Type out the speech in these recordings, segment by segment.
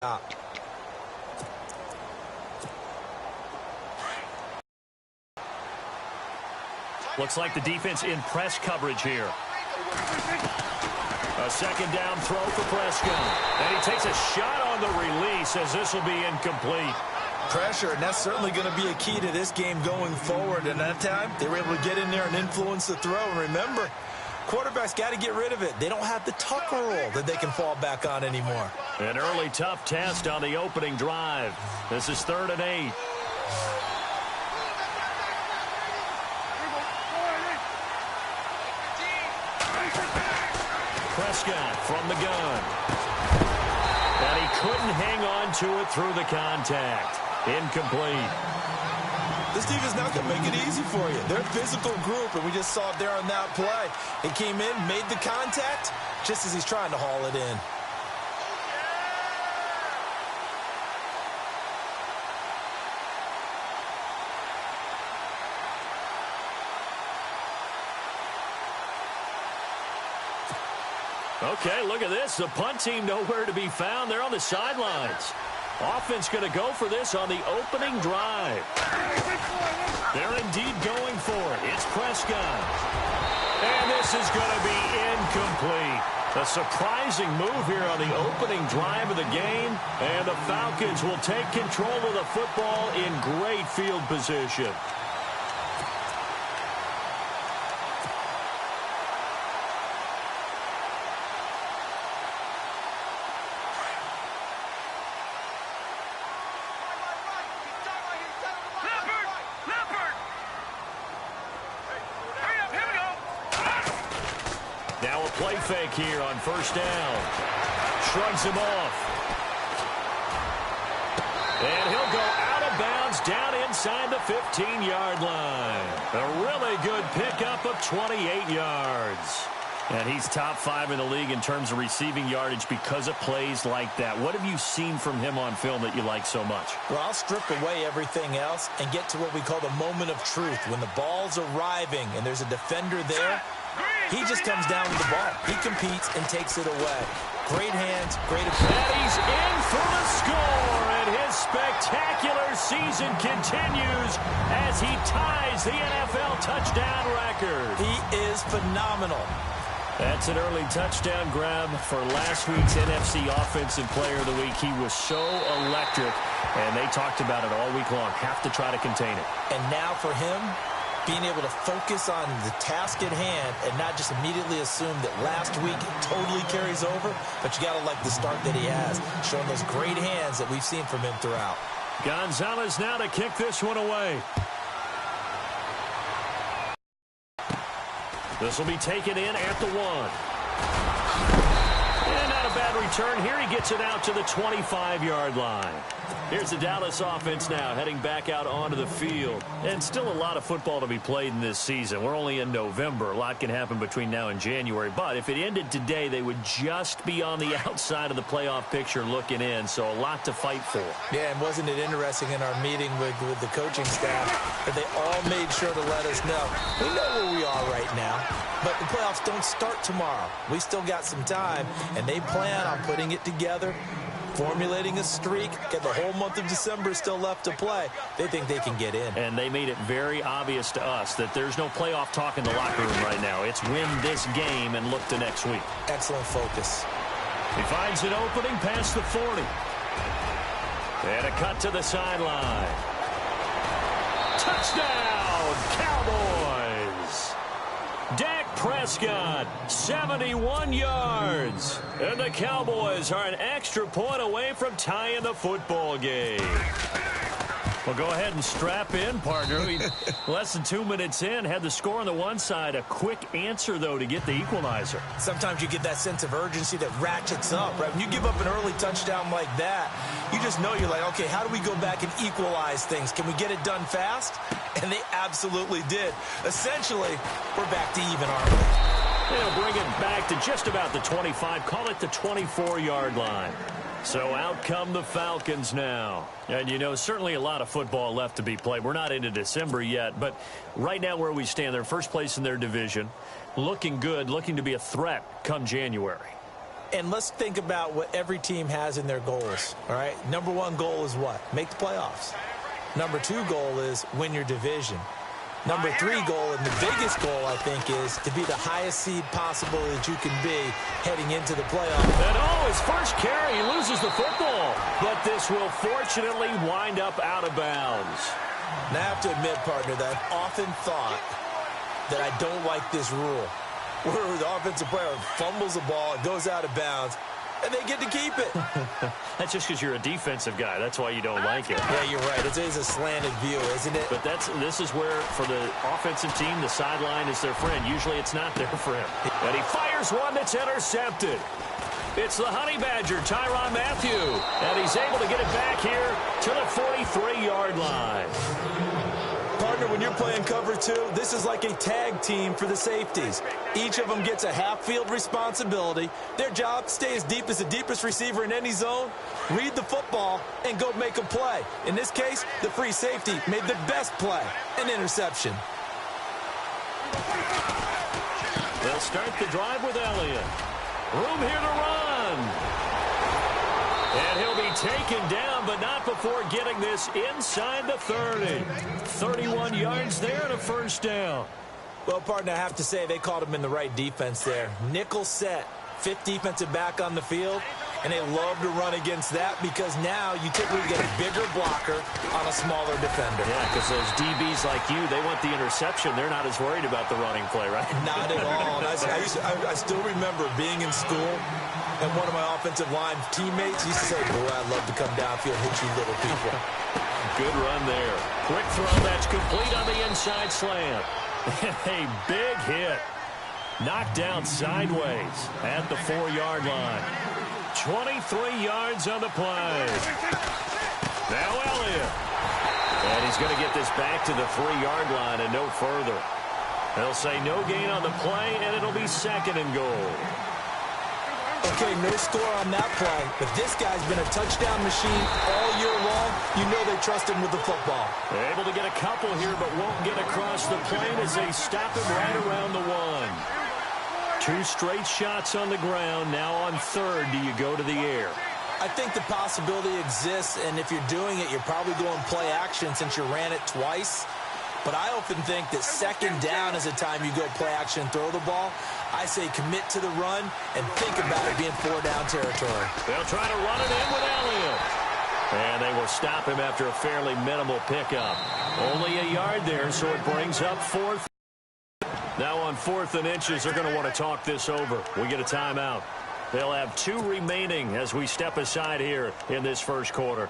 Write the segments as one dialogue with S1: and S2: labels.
S1: out.
S2: Looks like the defense in press coverage here. A second down throw for Prescott. And he takes a shot on the release as this will be incomplete.
S1: Pressure, and that's certainly going to be a key to this game going forward. And that time, they were able to get in there and influence the throw. And remember, quarterbacks got to get rid of it. They don't have the tuck roll that they can fall back on anymore.
S2: An early tough test on the opening drive. This is 3rd and 8. Prescott from the gun. And he couldn't hang on to it through the contact. Incomplete.
S1: This defense is not going to make it easy for you. They're a physical group, and we just saw it there on that play. It came in, made the contact, just as he's trying to haul it in.
S2: Okay, look at this. The punt team nowhere to be found. They're on the sidelines. Offense going to go for this on the opening drive. They're indeed going for it. It's Prescott. And this is going to be incomplete. A surprising move here on the opening drive of the game. And the Falcons will take control of the football in great field position. Now a play fake here on 1st down. Shrugs him off. And he'll go out of bounds down inside the 15-yard line. A really good pickup of 28 yards. And he's top 5 in the league in terms of receiving yardage because of plays like that. What have you seen from him on film that you like so much?
S1: Well, I'll strip away everything else and get to what we call the moment of truth. When the ball's arriving and there's a defender there, he just comes down with the ball. He competes and takes it away. Great hands, great ability.
S2: And he's in for the score, and his spectacular season continues as he ties the NFL touchdown record.
S1: He is phenomenal.
S2: That's an early touchdown grab for last week's NFC Offensive Player of the Week. He was so electric, and they talked about it all week long. Have to try to contain it.
S1: And now for him, being able to focus on the task at hand and not just immediately assume that last week totally carries over, but you got to like the start that he has, showing those great hands that we've seen from him throughout.
S2: Gonzalez now to kick this one away. This will be taken in at the 1. And not a bad return here. He gets it out to the 25-yard line. Here's the Dallas offense now heading back out onto the field. And still a lot of football to be played in this season. We're only in November. A lot can happen between now and January. But if it ended today, they would just be on the outside of the playoff picture looking in. So a lot to fight for.
S1: Yeah, and wasn't it interesting in our meeting with the coaching staff that they all made sure to let us know. We know where we are right now, but the playoffs don't start tomorrow. We still got some time, and they plan on putting it together, formulating a streak, get the whole month of December still left to play. They think they can get in.
S2: And they made it very obvious to us that there's no playoff talk in the locker room right now. It's win this game and look to next week.
S1: Excellent focus.
S2: He finds an opening past the 40. And a cut to the sideline. Touchdown, Cowboys! Dak Prescott, 71 yards. And the Cowboys are an extra point away from tying the football game. Well, go ahead and strap in, partner. Less than 2 minutes in, had the score on the one side. A quick answer, though, to get the equalizer.
S1: Sometimes you get that sense of urgency that ratchets up, right? When you give up an early touchdown like that, you just know you're like, okay, how do we go back and equalize things? Can we get it done fast? And they absolutely did. Essentially, we're back to even, aren't we?
S2: They'll bring it back to just about the 25. Call it the 24-yard line. So out come the Falcons now. And, you know, certainly a lot of football left to be played. We're not into December yet, but right now where we stand, they're first place in their division. Looking good, looking to be a threat come January.
S1: And let's think about what every team has in their goals, all right? Number one goal is what? Make the playoffs. Number two goal is win your division. Number three goal, and the biggest goal, I think, is to be the highest seed possible that you can be heading into the playoffs.
S2: And his first carry, he loses the football. But this will fortunately wind up out of bounds.
S1: Now, I have to admit, partner, that I've often thought that I don't like this rule, where the offensive player fumbles the ball, it goes out of bounds, and they get to keep it.
S2: That's just because you're a defensive guy. That's why you don't like it.
S1: Yeah, you're right. It is a slanted view, isn't it?
S2: But this is where, for the offensive team, the sideline is their friend. Usually it's not there for him. And he fires one that's intercepted. It's the Honey Badger, Tyrann Mathieu. And he's able to get it back here to the 43-yard line.
S1: Partner, when you're playing cover two, this is like a tag team for the safeties. Each of them gets a half-field responsibility. Their job, stay as deep as the deepest receiver in any zone, read the football, and go make a play. In this case, the free safety made the best play, an interception.
S2: They'll start the drive with Elliott. Room here to run. And he'll be taken down, but not before getting this inside the 30. 31 yards there and a first down.
S1: Well, partner, I have to say they called him in the right defense there. Nickel set, fifth defensive back on the field, and they love to run against that because now you typically get a bigger blocker on a smaller defender.
S2: Yeah, because those DBs like you, they want the interception. They're not as worried about the running play, right?
S1: Not at all. And I still remember being in school, and one of my offensive line teammates used to say, boy, I'd love to come downfield and hit you little people.
S2: Good run there. Quick throw that's complete on the inside slant. A big hit. Knocked down sideways at the 4-yard line. 23 yards on the play. Now Elliott. And he's going to get this back to the 3-yard line and no further. They'll say no gain on the play, and it'll be second and goal.
S1: Okay, no score on that play, but this guy's been a touchdown machine all year long. You know they trust him with the football.
S2: They're able to get a couple here, but won't get across the plane as they stop him right around the 1. 2 straight shots on the ground. Now on third, do you go to the air?
S1: I think the possibility exists, and if you're doing it, you're probably going play action since you ran it twice. But I often think that second down is a time you go play action and throw the ball. I say commit to the run and think about it being 4-down territory.
S2: They'll try to run it in with Elliott. And they will stop him after a fairly minimal pickup. Only a yard there, so it brings up fourth. Now on 4th and inches, they're going to want to talk this over. We get a timeout. They'll have 2 remaining as we step aside here in this first quarter.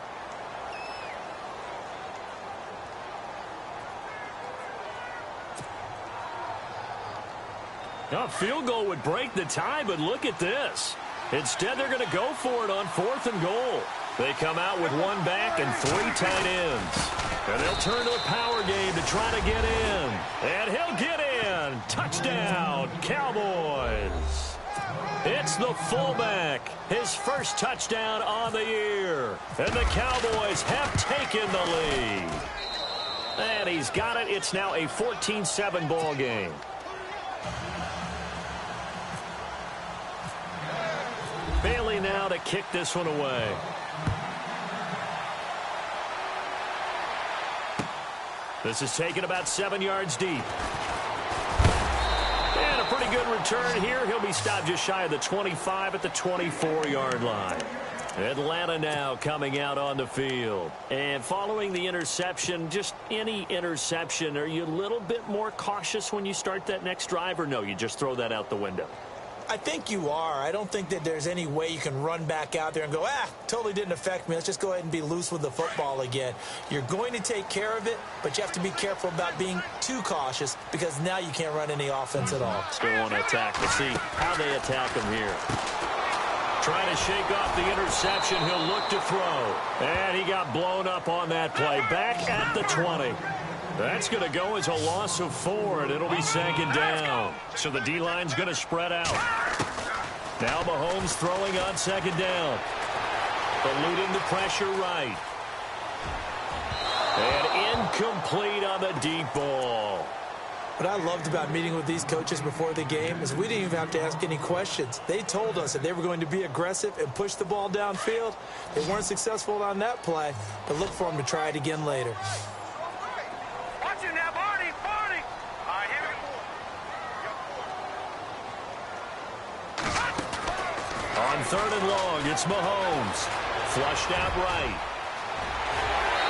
S2: A field goal would break the tie, but look at this. Instead, they're going to go for it on 4th and goal. They come out with 1 back and 3 tight ends. And they'll turn to a power game to try to get in. And he'll get in. Touchdown, Cowboys. It's the fullback. His first touchdown on the year. And the Cowboys have taken the lead. And he's got it. It's now a 14-7 ball game. Bailey now to kick this one away. This is taken about 7 yards deep. And a pretty good return here. He'll be stopped just shy of the 25 at the 24-yard line. Atlanta now coming out on the field. And following the interception, just any interception, are you a little bit more cautious when you start that next drive, or no, you just throw that out the window?
S1: I think you are. I don't think that there's any way you can run back out there and go, totally didn't affect me. Let's just go ahead and be loose with the football again. You're going to take care of it, but you have to be careful about being too cautious because now you can't run any offense at all.
S2: Still want to attack. Let's see how they attack him here. Trying to shake off the interception. He'll look to throw. And he got blown up on that play. Back at the 20. That's going to go as a loss of 4, and it'll be second down. So the D-line's going to spread out. Now Mahomes throwing on second down. Eluding the pressure right. And incomplete on the deep ball.
S1: What I loved about meeting with these coaches before the game is we didn't even have to ask any questions. They told us that they were going to be aggressive and push the ball downfield. They weren't successful on that play, but look for them to try it again later.
S3: Watch it now, Barney! Barney! All right, here we go.
S2: On 3rd and long, it's Mahomes. Flushed out right.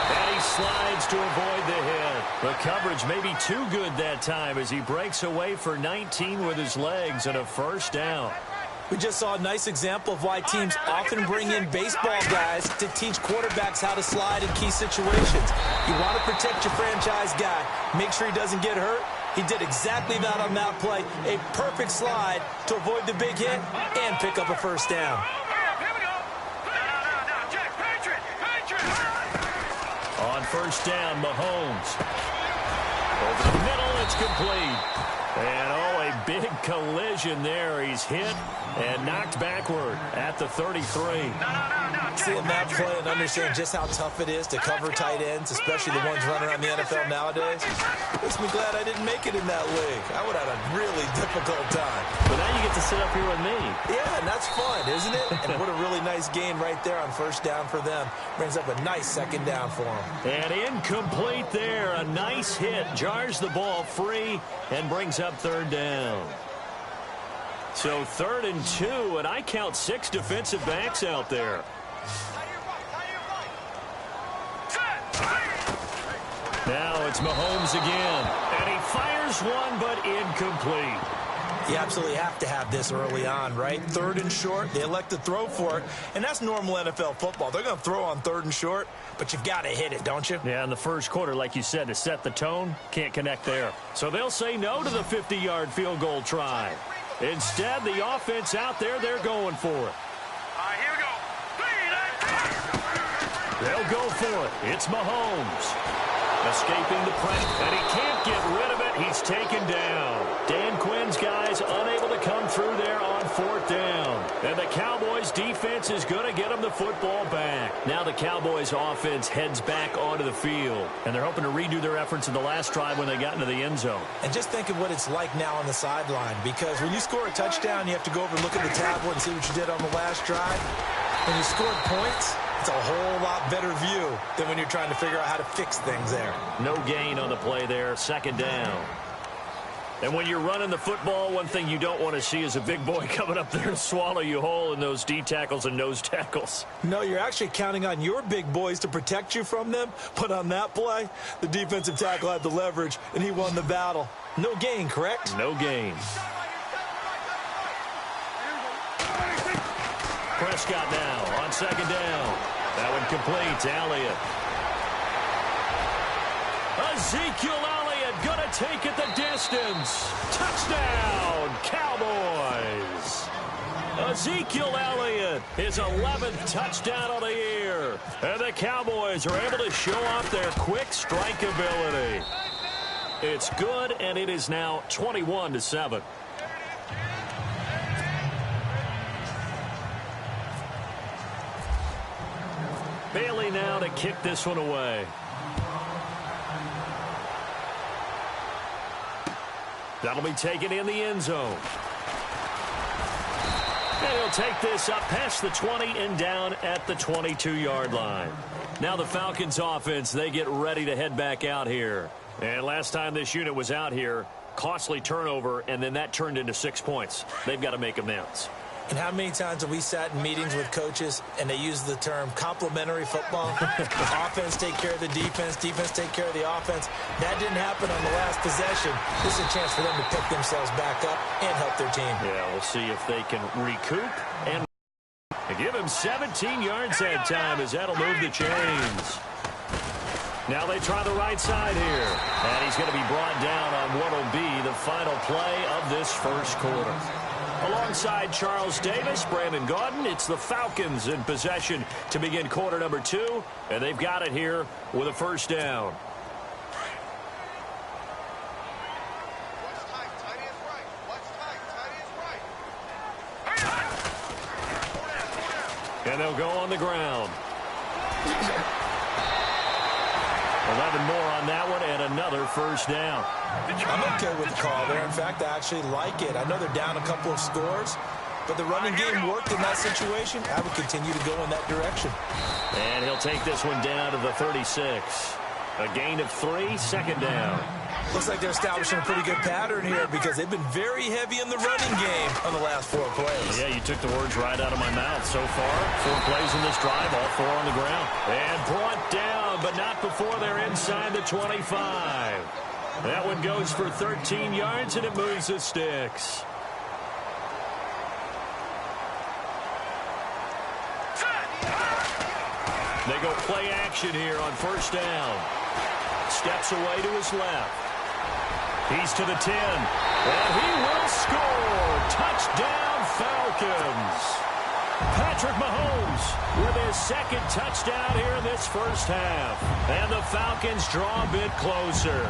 S2: And he slides to avoid the hit. The coverage may be too good that time as he breaks away for 19 with his legs and a first down.
S1: We just saw a nice example of why teams often bring in baseball guys to teach quarterbacks how to slide in key situations. You want to protect your franchise guy. Make sure he doesn't get hurt. He did exactly that on that play. A perfect slide to avoid the big hit and pick up a first down.
S2: On first down, Mahomes. Over the middle, it's complete. And, oh, a big collision there. He's hit and knocked backward at the 33.
S1: Seeing that play and understand just how tough it is to cover tight ends, especially the ones running around the NFL nowadays, makes me glad I didn't make it in that league. I would have had a really difficult time.
S2: But now you get to sit up here with me.
S1: Yeah, and that's fun, isn't it? And what a really nice gain right there on first down for them. Brings up a nice second down for them.
S2: And incomplete there. A nice hit. Jars the ball free and brings up 3rd down. So 3rd and 2, and I count 6 defensive backs out there. Now it's Mahomes again. And he fires one, but incomplete.
S1: You absolutely have to have this early on, right? 3rd and short, they elect to throw for it, and that's normal NFL football. They're going to throw on 3rd and short, but you've got to hit it, don't you?
S2: Yeah, in the first quarter, like you said, to set the tone, can't connect there. So they'll say no to the 50-yard field goal try. Instead, the offense out there, they're going for it.
S3: All right, here we go.
S2: They'll go for it. It's Mahomes. Escaping the pressure, and he can't get rid of it. He's taken down. Dan Quinn's guys unable to come through there on 4th down. And the Cowboys' defense is going to get them the football back. Now the Cowboys' offense heads back onto the field. And they're hoping to redo their efforts in the last drive when they got into the end zone.
S1: And just think of what it's like now on the sideline, because when you score a touchdown, you have to go over and look at the tablet and see what you did on the last drive. When you scored points, it's a whole lot better view than when you're trying to figure out how to fix things there.
S2: No gain on the play there, 2nd down. And when you're running the football, one thing you don't want to see is a big boy coming up there and swallow you whole in those D tackles and nose tackles.
S1: No, you're actually counting on your big boys to protect you from them. But on that play, the defensive tackle had the leverage, and he won the battle. No gain, correct?
S2: No gain. Prescott now on 2nd down. That one complete to Elliott. Ezekiel Elliott going to take it the distance. Touchdown, Cowboys. Ezekiel Elliott, his 11th touchdown of the year. And the Cowboys are able to show off their quick strike ability. It's good, and it is now 21-7. Bailey now to kick this one away. That'll be taken in the end zone. And he'll take this up past the 20 and down at the 22-yard line. Now the Falcons offense, they get ready to head back out here. And last time this unit was out here, costly turnover, and then that turned into 6 points. They've got to make amends.
S1: And how many times have we sat in meetings with coaches and they use the term complementary football? Offense take care of the defense, defense take care of the offense. That didn't happen on the last possession. This is a chance for them to pick themselves back up and help their team.
S2: Yeah, we'll see if they can recoup and give him 17 yards that time as that'll move the chains. Now they try the right side here. And he's going to be brought down on what will be the final play of this first quarter. Alongside Charles Davis, Brandon Gaudin, it's the Falcons in possession to begin quarter number 2, and they've got it here with a first down. And they'll go on the ground. 11 more on that one and another first down.
S1: I'm okay with the call there. In fact, I actually like it. I know they're down a couple of scores, but the running game worked in that situation. I would continue to go in that direction.
S2: And he'll take this one down to the 36. A gain of 3, second down.
S1: Looks like they're establishing a pretty good pattern here because they've been very heavy in the running game on the last 4 plays.
S2: Yeah, you took the words right out of my mouth. So far, 4 plays in this drive, all 4 on the ground. And brought down, but not before they're inside the 25. That one goes for 13 yards, and it moves the sticks. They go play action here on first down. Steps away to his left. He's to the 10. And he will score. Touchdown, Falcons. Patrick Mahomes with his second touchdown here in this first half. And the Falcons draw a bit closer.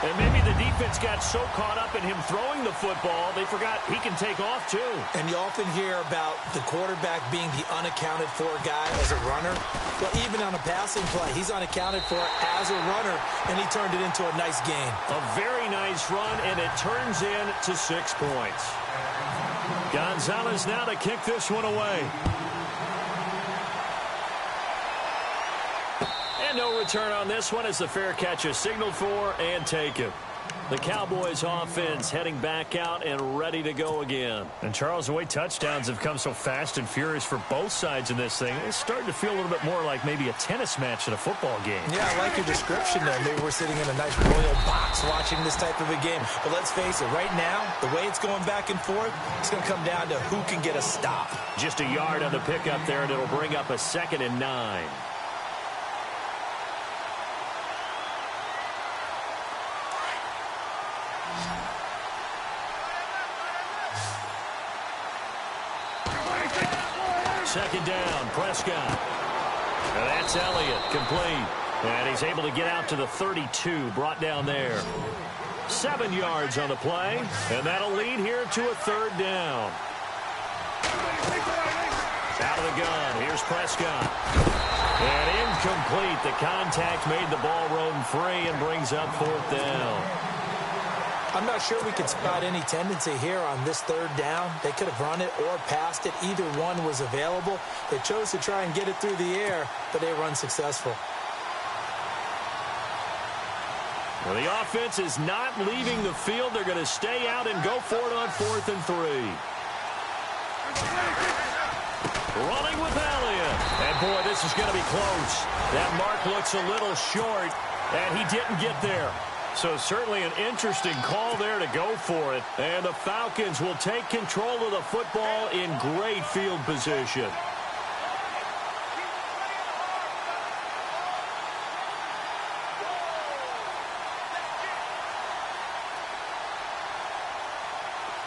S2: And maybe the defense got so caught up in him throwing the football, they forgot he can take off too.
S1: And you often hear about the quarterback being the unaccounted for guy as a runner. Well, even on a passing play, he's unaccounted for as a runner, and he turned it into a nice game.
S2: A very nice run, and it turns into 6 points. Gonzalez now to kick this one away. And no return on this one as the fair catch is signaled for and taken. The Cowboys offense heading back out and ready to go again. And Charles, the way touchdowns have come so fast and furious for both sides in this thing, it's starting to feel a little bit more like maybe a tennis match in a football game.
S1: Yeah, I like your description there. Maybe we're sitting in a nice royal box watching this type of a game. But let's face it, right now, the way it's going back and forth, it's going to come down to who can get a stop.
S2: Just a yard on the pickup there, and it'll bring up a 2nd and 9. Second down, Prescott. And that's Elliott, complete. And he's able to get out to the 32, brought down there. 7 yards on the play, and that'll lead here to a 3rd down. Out of the gun, here's Prescott. And incomplete. The contact made the ball roam free and brings up 4th down.
S1: I'm not sure we could spot any tendency here on this 3rd down. They could have run it or passed it. Either one was available. They chose to try and get it through the air, but they were unsuccessful.
S2: Well, the offense is not leaving the field. They're going to stay out and go for it on 4th and 3. Running with Elliott. And, boy, this is going to be close. That mark looks a little short, and he didn't get there. So certainly an interesting call there to go for it. And the Falcons will take control of the football in great field position.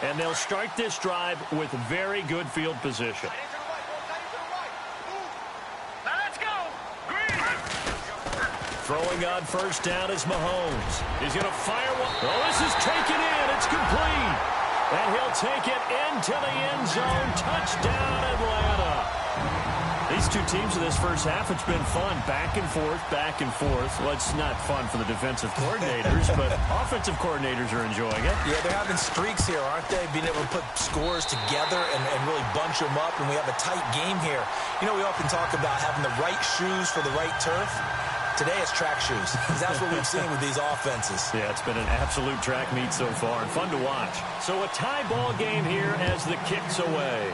S2: And they'll start this drive with very good field position. Throwing on first down is Mahomes. He's going to fire one. Oh, this is taken in. It's complete. And he'll take it into the end zone. Touchdown, Atlanta. These two teams in this first half, it's been fun. Back and forth, back and forth. Well, it's not fun for the defensive coordinators, but offensive coordinators are enjoying it.
S1: Yeah, they're having streaks here, aren't they? Being able to put scores together and really bunch them up, and we have a tight game here. You know, we often talk about having the right shoes for the right turf. Today it's track shoes. That's what we've seen with these offenses.
S2: Yeah, it's been an absolute track meet so far and fun to watch. So a tie ball game here as the kick's away.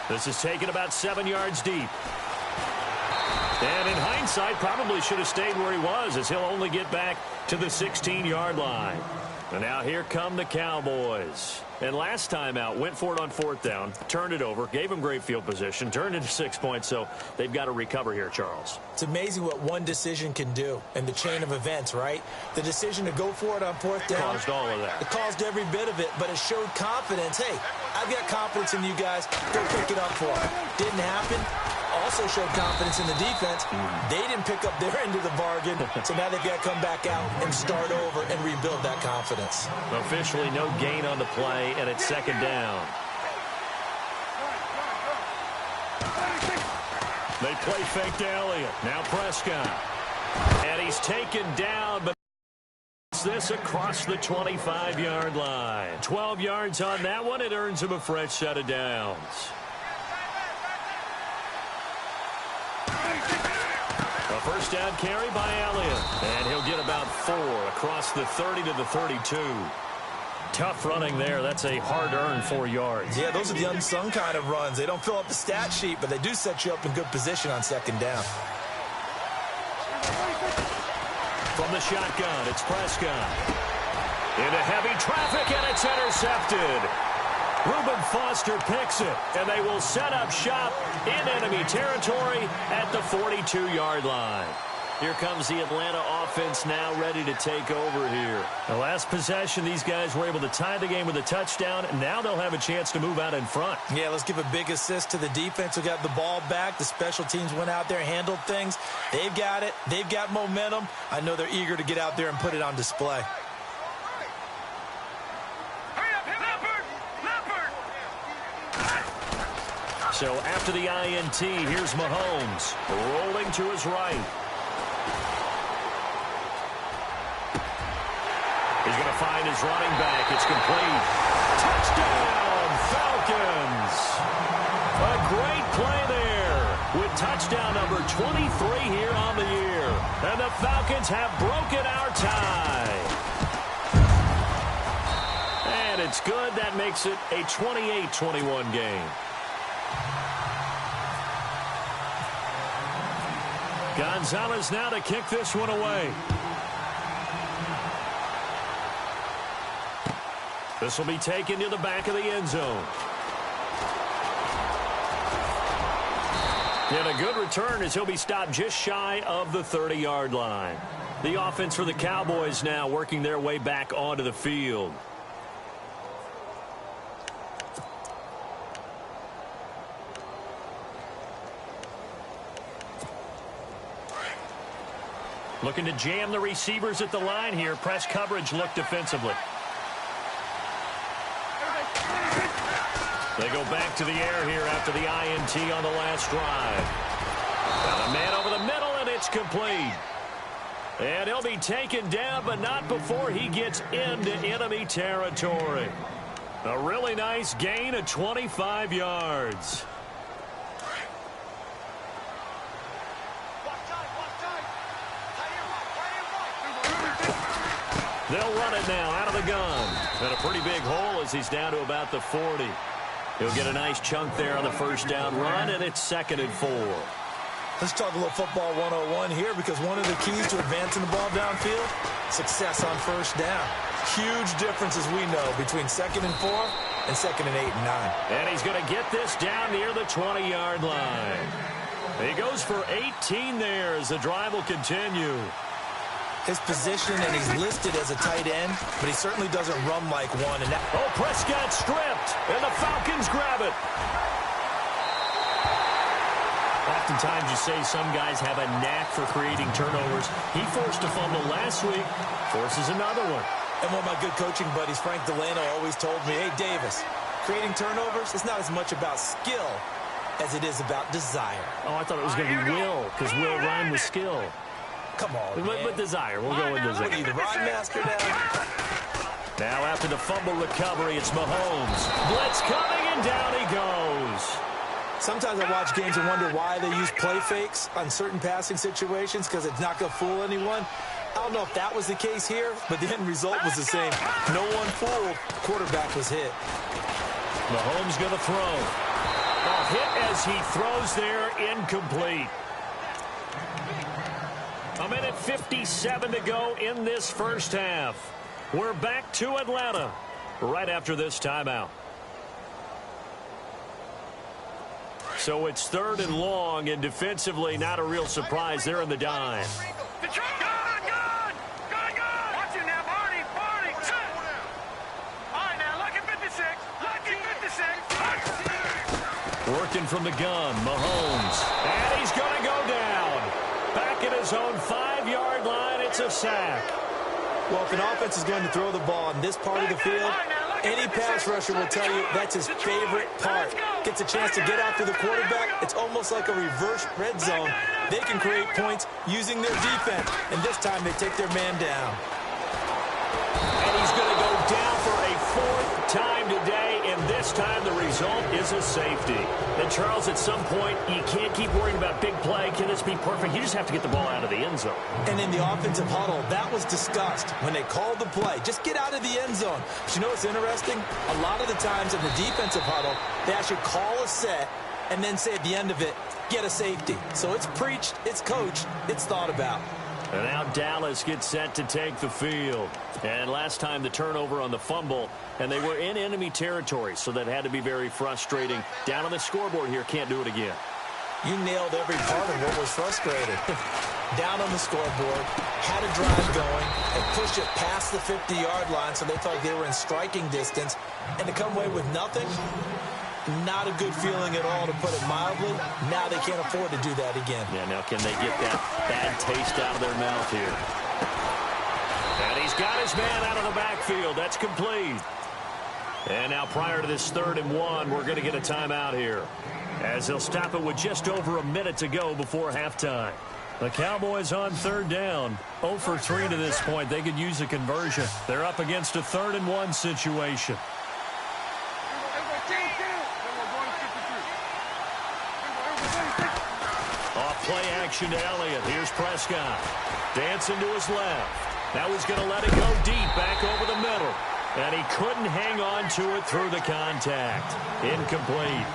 S2: This is taken about 7 yards deep. And in hindsight, probably should have stayed where he was as he'll only get back to the 16-yard line. And now here come the Cowboys. And last time out, went for it on 4th down, turned it over, gave him great field position, turned into 6 points, so they've got to recover here, Charles.
S1: It's amazing what one decision can do in the chain of events, right? The decision to go for it on 4th down.
S2: Caused all of that.
S1: It caused every bit of it, but it showed confidence. Hey, I've got confidence in you guys. Go pick it up for me. Didn't happen. Also showed confidence in the defense. They didn't pick up their end of the bargain, so now they've got to come back out and start over and rebuild that confidence.
S2: Officially no gain on the play, and it's 2nd down. They play fake to Elliott. Now Prescott. And he's taken down, but this across the 25-yard line. 12 yards on that one. It earns him a fresh set of downs. A first down carry by Elliott. And he'll get about 4 across the 30 to the 32. Tough running there. That's a hard-earned 4 yards.
S1: Yeah, those are the unsung kind of runs. They don't fill up the stat sheet, but they do set you up in good position on second down.
S2: From the shotgun, it's Prescott. Into heavy traffic, and it's intercepted. Reuben Foster picks it, and they will set up shop in enemy territory at the 42-yard line. Here comes the Atlanta offense now ready to take over here. The last possession, these guys were able to tie the game with a touchdown, and now they'll have a chance to move out in front.
S1: Yeah, let's give a big assist to the defense who got the ball back. The special teams went out there, handled things. They've got it. They've got momentum. I know they're eager to get out there and put it on display.
S2: So after the INT, here's Mahomes rolling to his right. He's going to find his running back. It's complete. Touchdown, Falcons. A great play there with touchdown number 23 here on the year. And the Falcons have broken our tie. And it's good. That makes it a 28-21 game. Gonzalez now to kick this one away. This will be taken to the back of the end zone. And a good return as he'll be stopped just shy of the 30-yard line. The offense for the Cowboys now working their way back onto the field. Looking to jam the receivers at the line here. Press coverage look defensively. They go back to the air here after the INT on the last drive. Got a man over the middle, and it's complete. And he'll be taken down, but not before he gets into enemy territory. A really nice gain of 25 yards. They'll run it now out of the gun. And a pretty big hole as he's down to about the 40. He'll get a nice chunk there on the first down run, and it's 2nd and 4.
S1: Let's talk a little football 101 here, because one of the keys to advancing the ball downfield, success on first down. Huge difference, as we know, between 2nd and 4 and 2nd and 8 and 9.
S2: And he's going to get this down near the 20-yard line. He goes for 18 there as the drive will continue.
S1: His position, and he's listed as a tight end, but he certainly doesn't run like one. And that
S2: Prescott stripped, and the Falcons grab it. Oftentimes you say some guys have a knack for creating turnovers. He forced a fumble last week, forces another one.
S1: And one of my good coaching buddies, Frank Delano, always told me, hey, Davis, creating turnovers is not as much about skill as it is about desire.
S2: Oh, I thought it was going to be will, because will rhyme with skill.
S1: Come on, man.
S2: With desire. We'll go with desire.
S1: What are you, the rod master now?
S2: Now after the fumble recovery, it's Mahomes. Blitz coming, and down he goes.
S1: Sometimes I watch games and wonder why they use play fakes on certain passing situations, because it's not going to fool anyone. I don't know if that was the case here, but the end result was the same. No one fooled. Quarterback was hit.
S2: Mahomes going to throw. A hit as he throws there, incomplete. A minute 57 to go in this first half. We're back to Atlanta right after this timeout. So it's 3rd and long, and defensively not a real surprise. They're in the dime. Working from the gun, Mahomes. And he's going to go down. Back at his own 5-yard line, it's a sack.
S1: Well, if an offense is going to throw the ball on this part of the field, any pass rusher will tell you that's his favorite part. gets a chance to get after the quarterback, it's almost like a reverse red zone. They can create points using their defense, and this time they take their man down.
S2: And he's going to go down for a fourth time today, and this time the result is a safety. And, Charles, at some point, you can't keep worrying about big play. Can this be perfect? You just have to get the ball out of the end zone.
S1: And in the offensive huddle, that was discussed when they called the play. Just get out of the end zone. But you know what's interesting? A lot of the times in the defensive huddle, they actually call a set and then say at the end of it, get a safety. So it's preached, it's coached, it's thought about.
S2: And now Dallas gets set to take the field. And last time the turnover on the fumble, and they were in enemy territory, so that had to be very frustrating. Down on the scoreboard here, can't do it again.
S1: You nailed every part of what was frustrating. Down on the scoreboard, had a drive going, and pushed it past the 50-yard line, so they felt like they were in striking distance. And to come away with nothing, not a good feeling at all, to put it mildly. Now they can't afford to do that again.
S2: Yeah, now can they get that bad taste out of their mouth here? And he's got his man out of the backfield. That's complete. And now prior to this 3rd and 1, we're going to get a timeout here, as they'll stop it with just over a minute to go before halftime. The Cowboys on 3rd down, 0 for 3 to this point. They could use a conversion. They're up against a 3rd and 1 situation. Play action to Elliott. Here's Prescott. Dancing to his left. Now he's going to let it go deep back over the middle. And he couldn't hang on to it through the contact. Incomplete.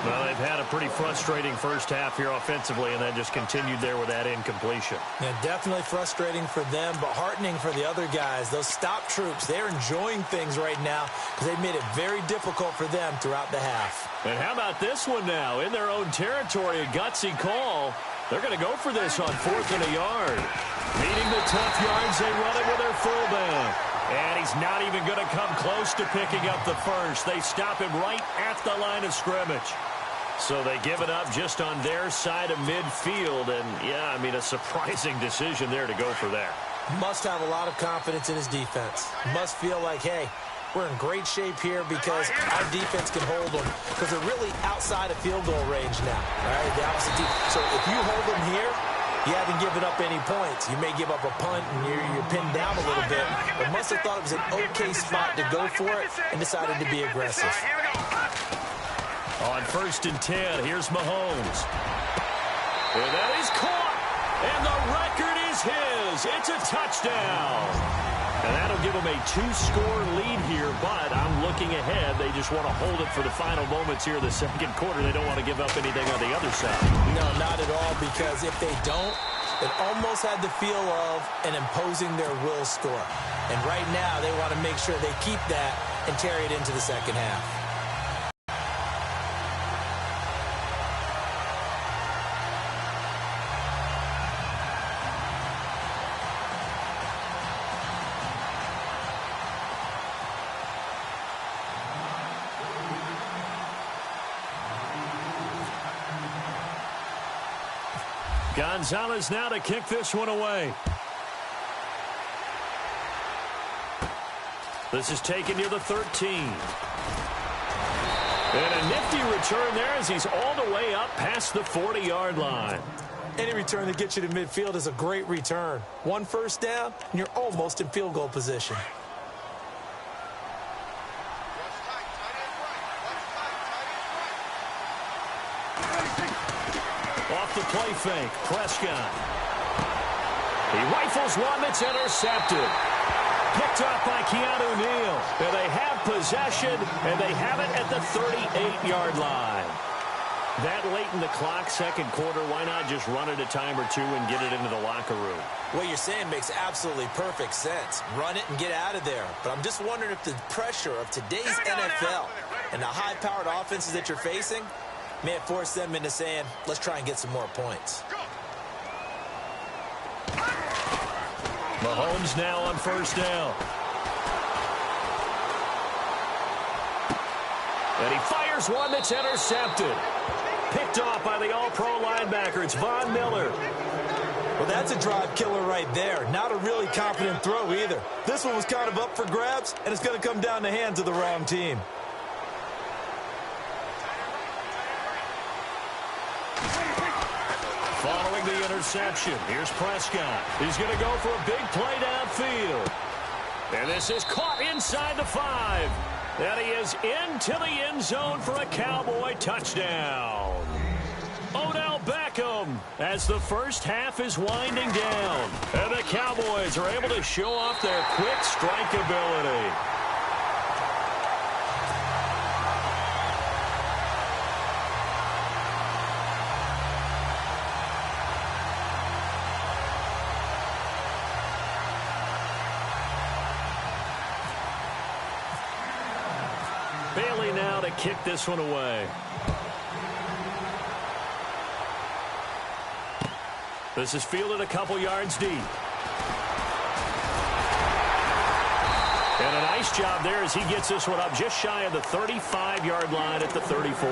S2: Well, they've had a pretty frustrating first half here offensively, and that just continued there with that incompletion.
S1: Yeah, definitely frustrating for them, but heartening for the other guys. Those stop troops, they're enjoying things right now because they've made it very difficult for them throughout the half.
S2: And how about this one now? In their own territory, a gutsy call. They're going to go for this on 4th and a yard. Meeting the tough yards, they run it with their fullback. And he's not even going to come close to picking up the first. They stop him right at the line of scrimmage. So they give it up just on their side of midfield. And, yeah, I mean, a surprising decision there to go for that.
S1: Must have a lot of confidence in his defense. Must feel like, hey, we're in great shape here because our defense can hold them, because they're really outside of field goal range now. All right, the opposite team. So if you hold them here, you haven't given up any points. You may give up a punt and you're pinned down a little bit, but must have thought it was an okay spot to go for it and decided to be aggressive.
S2: On 1st and 10, here's Mahomes. And that is caught, and the record is his. It's a touchdown. And that'll give them a 2-score lead here, but I'm looking ahead. They just want to hold it for the final moments here in the 2nd quarter. They don't want to give up anything on the other side.
S1: No, not at all, because if they don't, it almost had the feel of an imposing their will score. And right now, they want to make sure they keep that and carry it into the 2nd half.
S2: Gonzalez now to kick this one away. This is taken near the 13. And a nifty return there as he's all the way up past the 40-yard line.
S1: Any return that gets you to midfield is a great return. 1 first down, and you're almost in field goal position.
S2: Off the play fake, Prescott. He rifles one that's intercepted. Picked off by Keanu Neal. And they have possession, and they have it at the 38-yard line. That late in the clock, 2nd quarter, why not just run it a time or two and get it into the locker room?
S1: What you're saying makes absolutely perfect sense. Run it and get out of there. But I'm just wondering if the pressure of today's NFL and the high-powered offenses that you're facing may have forced them into saying, let's try and get some more points.
S2: Mahomes now on 1st down. And he fires one that's intercepted. Picked off by the all-pro linebacker. It's Von Miller.
S1: Well, that's a drive killer right there. Not a really confident throw either. This one was kind of up for grabs, and it's going to come down the hands of the wrong team.
S2: Following the interception, here's Prescott. He's going to go for a big play downfield. And this is caught inside the 5. And he is into the end zone for a Cowboy touchdown. Odell Beckham as the first half is winding down. And the Cowboys are able to show off their quick strike ability. Bailey now to kick this one away. This is fielded a couple yards deep. And a nice job there as he gets this one up just shy of the 35-yard line at the 34.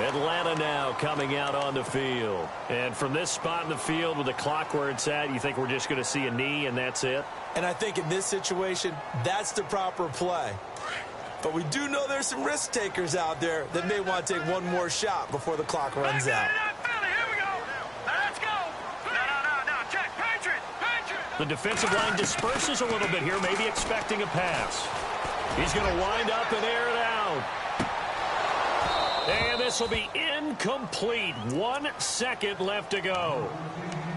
S2: Atlanta now coming out on the field. And from this spot in the field with the clock where it's at, you think we're just going to see a knee and that's it?
S1: And I think in this situation, that's the proper play. But we do know there's some risk takers out there that may want to take one more shot before the clock runs out.
S2: The defensive line disperses a little bit here, maybe expecting a pass. He's going to wind up and air it out. And this will be incomplete. 1 second left to go.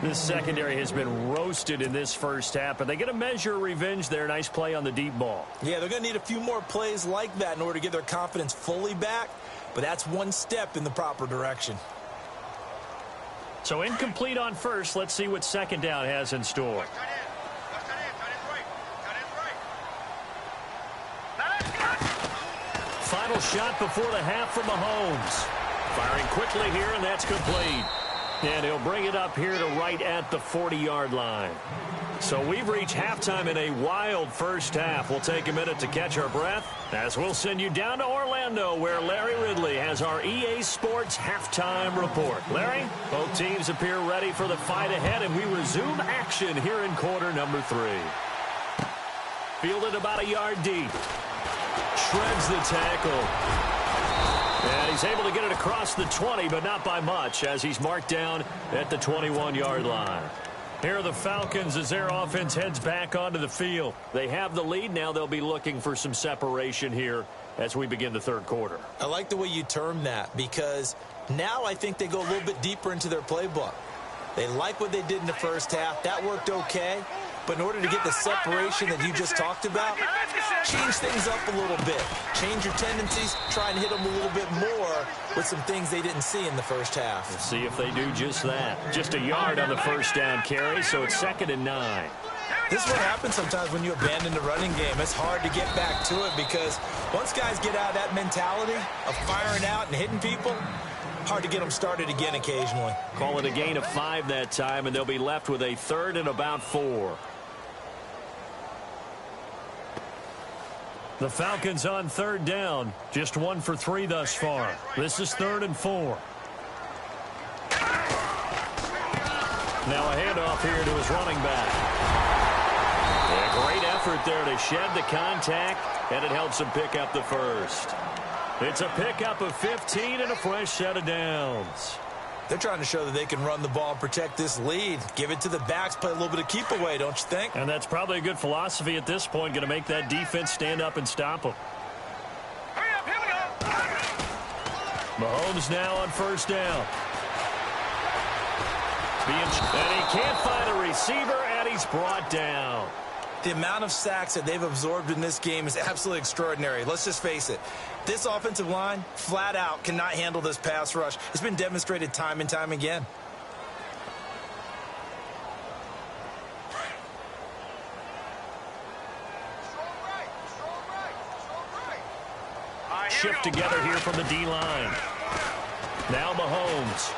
S2: This secondary has been roasted in this first half, but they get a measure of revenge there. Nice play on the deep ball.
S1: Yeah, they're going to need a few more plays like that in order to get their confidence fully back, but that's one step in the proper direction.
S2: So incomplete on first. Let's see what second down has in store. Final shot before the half from Mahomes. Firing quickly here, and that's complete. And he'll bring it up here to right at the 40-yard line. So we've reached halftime in a wild first half. We'll take a minute to catch our breath as we'll send you down to Orlando where Larry Ridley has our EA Sports halftime report. Larry, both teams appear ready for the fight ahead, and we resume action here in quarter number 3. Fielded about a yard deep. Shreds the tackle. And he's able to get it across the 20, but not by much as he's marked down at the 21-yard line. Here are the Falcons as their offense heads back onto the field. They have the lead. Now they'll be looking for some separation here as we begin the third quarter.
S1: I like the way you term that because now I think they go a little bit deeper into their playbook. They like what they did in the first half. That worked okay. But in order to get the separation that you just talked about, change things up a little bit. Change your tendencies. Try and hit them a little bit more with some things they didn't see in the first half.
S2: We'll see if they do just that. Just a yard on the first down carry, so it's 2nd and 9.
S1: This is what happens sometimes when you abandon the running game. It's hard to get back to it because once guys get out of that mentality of firing out and hitting people, hard to get them started again occasionally.
S2: Call it a gain of 5 that time, and they'll be left with a 3rd and about 4. The Falcons on 3rd down. Just 1 for 3 thus far. This is 3rd and 4. Now a handoff here to his running back. A great effort there to shed the contact, and it helps him pick up the first. It's a pickup of 15 and a fresh set of downs.
S1: They're trying to show that they can run the ball and protect this lead. Give it to the backs, play a little bit of keep away, don't you think?
S2: And that's probably a good philosophy at this point, going to make that defense stand up and stop them.
S3: Hurry up, here we go.
S2: Mahomes now on 1st down. And he can't find a receiver, and he's brought down.
S1: The amount of sacks that they've absorbed in this game is absolutely extraordinary. Let's just face it. This offensive line, flat out, cannot handle this pass rush. It's been demonstrated time and time again.
S2: Shift together here from the D-line. Now Mahomes.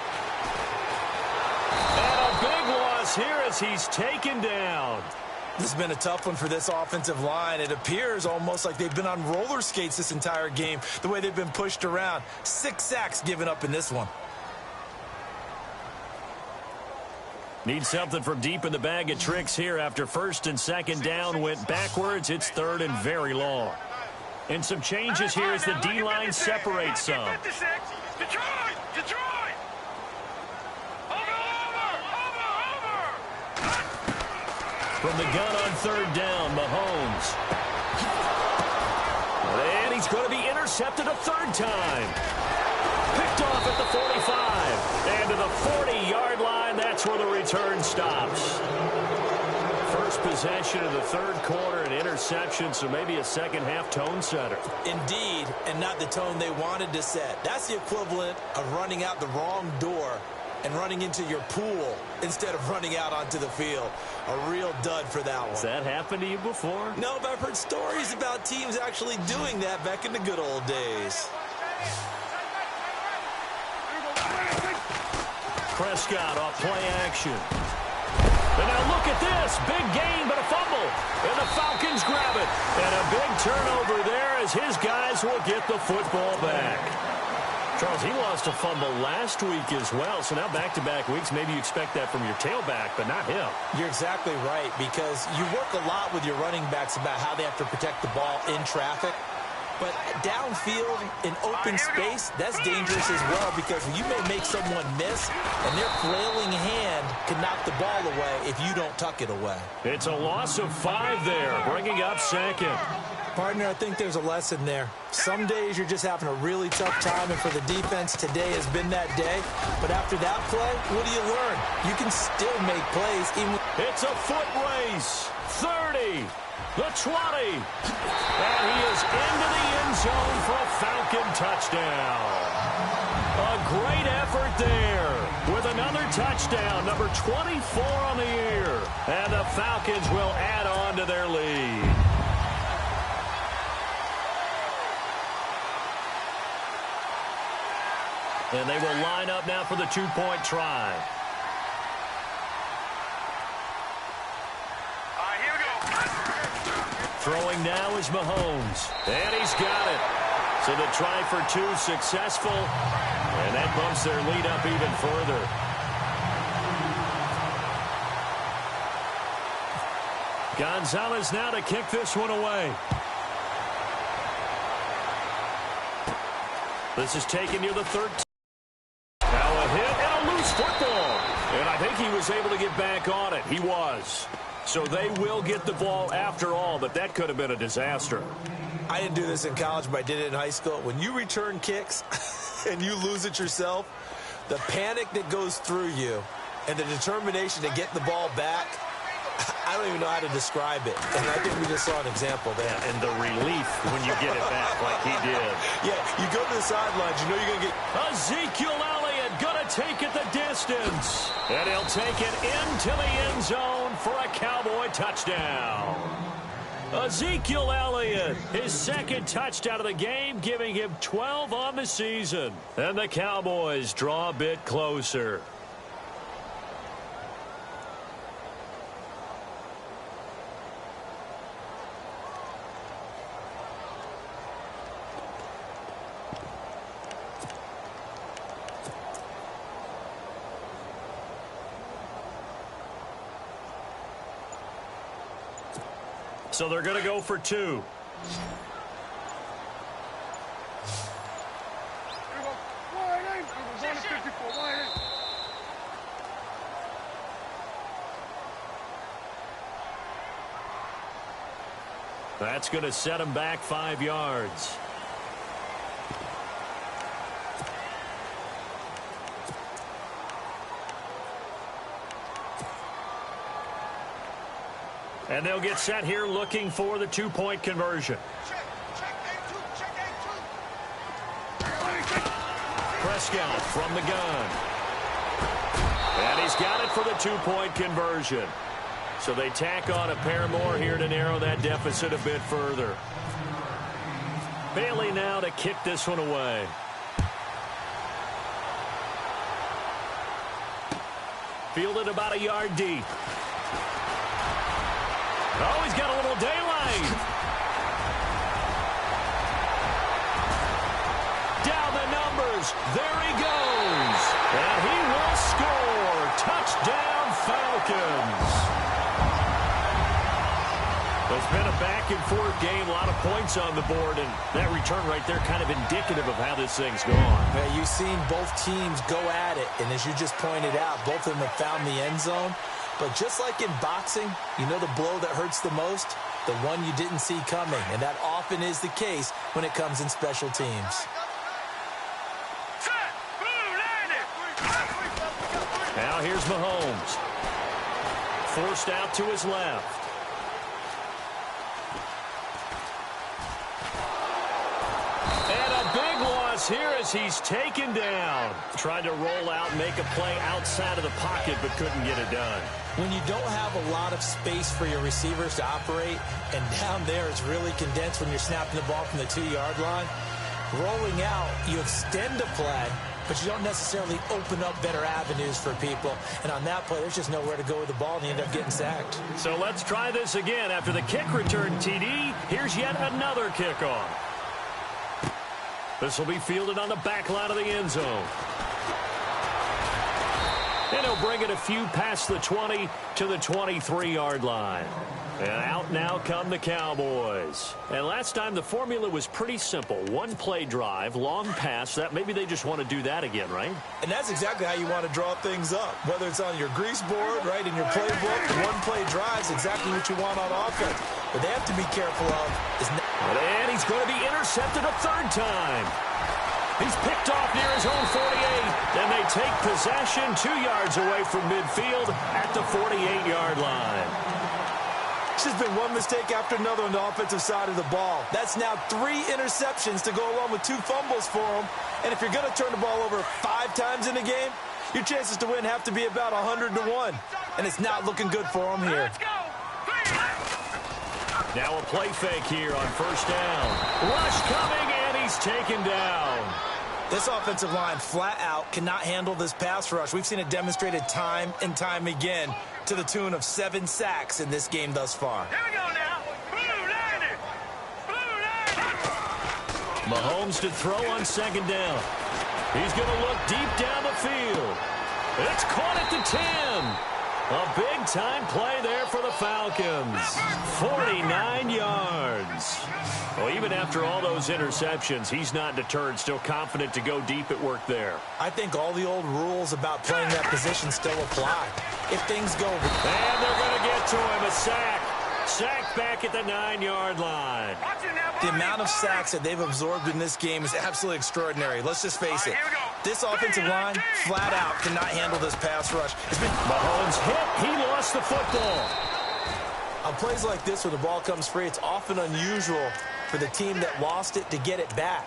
S2: And a big loss here as he's taken down.
S1: This has been a tough one for this offensive line. It appears almost like they've been on roller skates this entire game, the way they've been pushed around. 6 sacks given up in this one.
S2: Need something from deep in the bag of tricks here after 1st and 2nd down went backwards. It's 3rd and very long. And some changes here as the D-line separates some.
S3: Detroit!
S2: From the gun on third down, Mahomes. And he's going to be intercepted a third time. Picked off at the 45. And to the 40-yard line, that's where the return stops. First possession of the third quarter, an interception, so maybe a second-half tone setter.
S1: Indeed, and not the tone they wanted to set. That's the equivalent of running out the wrong door and running into your pool instead of running out onto the field. A real dud for that one.
S2: Has that happened to you before?
S1: No, but I've heard stories about teams actually doing that back in the good old days.
S2: Prescott off play action. And now look at this. Big gain, but a fumble. And the Falcons grab it. And a big turnover there as his guys will get the football back. Charles, he lost a fumble last week as well. So now back-to-back weeks, maybe you expect that from your tailback, but not him.
S1: You're exactly right, because you work a lot with your running backs about how they have to protect the ball in traffic. But downfield, in open space, that's dangerous as well, because you may make someone miss, and their flailing hand can knock the ball away if you don't tuck it away.
S2: It's a loss of 5 there, bringing up second.
S1: Partner, I think there's a lesson there. Some days you're just having a really tough time, and for the defense, today has been that day. But after that play, what do you learn? You can still make plays.
S2: It's a foot race. 30. The 20. And he is into the end zone for a Falcon touchdown. A great effort there with another touchdown, number 24 on the year. And the Falcons will add on to their lead. And they will line up now for the two-point try. Throwing now is Mahomes. And he's got it. So the try for 2 successful. And that bumps their lead up even further. Gonzalez now to kick this one away. This is taken near the 13. Now a hit and a loose football. And I think he was able to get back on it. He was. So they will get the ball after all, but that could have been a disaster.
S1: I didn't do this in college, but I did it in high school. When you return kicks and you lose it yourself, the panic that goes through you and the determination to get the ball back, I don't even know how to describe it. And I think we just saw an example there.
S2: And the relief when you get it back like he did.
S1: Yeah, you go to the sidelines, you know you're going to get...
S2: Ezekiel Elliott going to take it the distance. And he'll take it into the end zone for a Cowboy touchdown. Ezekiel Elliott, his second touchdown of the game, giving him 12 on the season. And the Cowboys draw a bit closer. So they're going to go for 2. That's going to set him back 5 yards. And they'll get set here looking for the 2-point conversion. Prescott from the gun. And he's got it for the 2-point conversion. So they tack on a pair more here to narrow that deficit a bit further. Bailey now to kick this one away. Fielded about a yard deep. Oh, he's got a little daylight. Down the numbers. There he goes. And he will score. Touchdown, Falcons. It's been a back-and-forth game, a lot of points on the board, and that return right there kind of indicative of how this thing's gone.
S1: Yeah, you've seen both teams go at it, and as you just pointed out, both of them have found the end zone. But just like in boxing, you know the blow that hurts the most? The one you didn't see coming, and that often is the case when it comes in special teams.
S2: Now here's Mahomes. Forced out to his left. And a big loss here as he's taken down. Tried to roll out and make a play outside of the pocket, but couldn't get it done.
S1: When you don't have a lot of space for your receivers to operate, and down there it's really condensed when you're snapping the ball from the 2-yard line, rolling out, you extend the play, but you don't necessarily open up better avenues for people. And on that play, there's just nowhere to go with the ball, and you end up getting sacked.
S2: So let's try this again. After the kick return TD, here's yet another kickoff. This will be fielded on the back line of the end zone. And he'll bring it a few past the 20 to the 23-yard line. And out now come the Cowboys. And last time the formula was pretty simple. One play drive, long pass. That maybe they just want to do that again, right?
S1: And that's exactly how you want to draw things up. Whether it's on your grease board, right, in your playbook, one play drive is exactly what you want on offense. What they have to be careful of is...
S2: And he's going to be intercepted a third time. He's picked off near his own 48. And they take possession 2 yards away from midfield at the 48-yard line.
S1: It's just been one mistake after another on the offensive side of the ball. That's now 3 interceptions to go along with 2 fumbles for him. And if you're going to turn the ball over 5 times in a game, your chances to win have to be about 100-1. And it's not looking good for him here.
S2: Now a play fake here on first down. Rush coming, and he's taken down.
S1: This offensive line flat out cannot handle this pass rush. We've seen it demonstrated time and time again to the tune of 7 sacks in this game thus far.
S3: Here we go now. Blue 90. Blue 90.
S2: Mahomes to throw on second down. He's going to look deep down the field. It's caught at the 10. A big-time play there for the Falcons. 49 yards. Well, even after all those interceptions, he's not deterred, still confident to go deep at work there.
S1: I think all the old rules about playing that position still apply. If things go...
S2: And they're going to get to him, a sack. Sack back at the 9-yard line.
S1: The amount of sacks that they've absorbed in this game is absolutely extraordinary. Let's just face it. This offensive line, flat out, cannot handle this pass rush.
S2: Mahomes hit. He lost the football.
S1: On plays like this where the ball comes free, it's often unusual for the team that lost it to get it back.